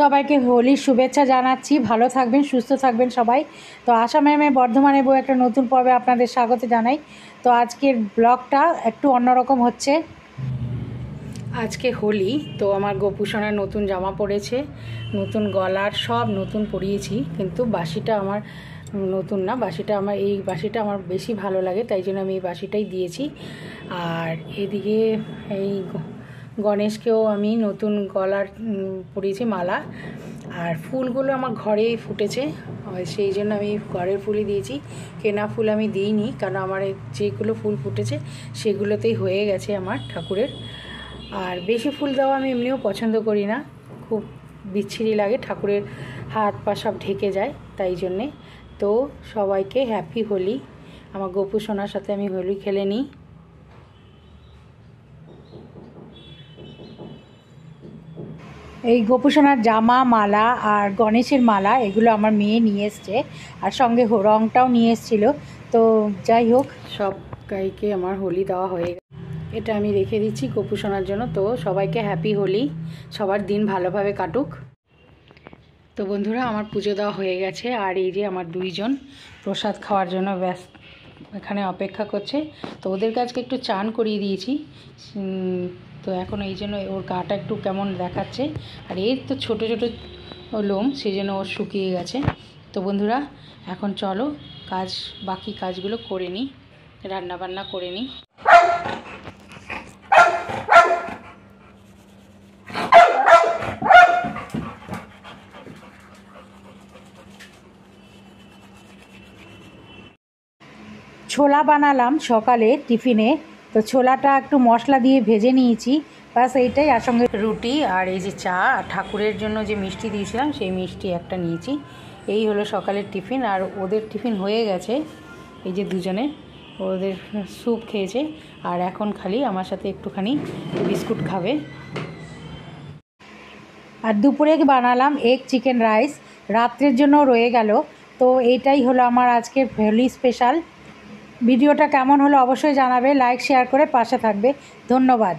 সবাইকে হোলির শুভেচ্ছা জানাচ্ছি। ভালো থাকবেন, সুস্থ থাকবেন সবাই। তো আশা ম্যামে বর্ধমানে বউ একটা নতুন পর্বে আপনাদের স্বাগত জানাই। তো আজকের ব্লগটা একটু অন্যরকম হচ্ছে। আজকে হোলি, তো আমার গোপুসোনার নতুন জামা পরেছে, নতুন গলার সব নতুন পরিয়েছি, কিন্তু বাসিটা আমার নতুন না। এই বাসিটা আমার বেশি ভালো লাগে, তাই জন্য আমি এই বাসিটাই দিয়েছি। আর এদিকে এই গণেশকেও আমি নতুন গলার পরিয়েছি মালা, আর ফুলগুলো আমার ঘরেই ফুটেছে, সেই জন্য আমি ঘরের ফুলই দিয়েছি। কেনা ফুল আমি দিইনি, কারণ আমার যেগুলো ফুল ফুটেছে সেগুলোতেই হয়ে গেছে আমার ঠাকুরের। আর বেশি ফুল দেওয়া আমি এমনিও পছন্দ করি না, খুব বিচ্ছিরি লাগে, ঠাকুরের হাত পা সব ঢেকে যায়, তাই জন্যে। তো সবাইকে হ্যাপি হোলি। আমার গোপু সোনার সাথে আমি হোলি খেলে নিই। এই গোপুসোনার জামা, মালা আর গণেশের মালা এগুলো আমার মেয়ে নিয়ে এসছে, আর সঙ্গে রঙটাও নিয়ে এসেছিলো। তো যাই হোক, সব গাইকে আমার হোলি দেওয়া হয়ে গেছে। এটা আমি রেখে দিচ্ছি গোপুসোনার জন্য। তো সবাইকে হ্যাপি হোলি, সবার দিন ভালোভাবে কাটুক। তো বন্ধুরা, আমার পুজো দেওয়া হয়ে গেছে, আর এই যে আমার দুইজন প্রসাদ খাওয়ার জন্য এখানে অপেক্ষা করছে। তো ওদের কাছকে একটু চান করিয়ে দিয়েছি, তো এখন এই জন্য ওর গাটা একটু কেমন দেখাচ্ছে, আর এর তো ছোট ছোট লোম, সেই জন্য ওর শুকিয়ে গেছে। তো বন্ধুরা, এখন চলো বাকি কাজগুলো করে নিই, রান্নাবান্না করে নিই। ছোলা বানালাম সকালে টিফিনে, তো ছোলাটা একটু মশলা দিয়ে ভেজে নিয়েছি, ব্যাস এইটাই। আর সঙ্গে রুটি, আর এই যে চা, আর ঠাকুরের জন্য যে মিষ্টি দিয়েছিলাম সেই মিষ্টি একটা নিয়েছি। এই হলো সকালের টিফিন। আর ওদের টিফিন হয়ে গেছে, এই যে দুজনে ওদের স্যুপ খেয়েছে, আর এখন খালি আমার সাথে একটুখানি বিস্কুট খাবে। আর দুপুরে বানালাম এগ চিকেন রাইস, রাত্রের জন্য রয়ে গেল। তো এইটাই হলো আমার আজকের হোলি স্পেশাল। ভিডিওটা কেমন হলো অবশ্যই জানাবে, লাইক শেয়ার করে পাশে থাকবে। ধন্যবাদ।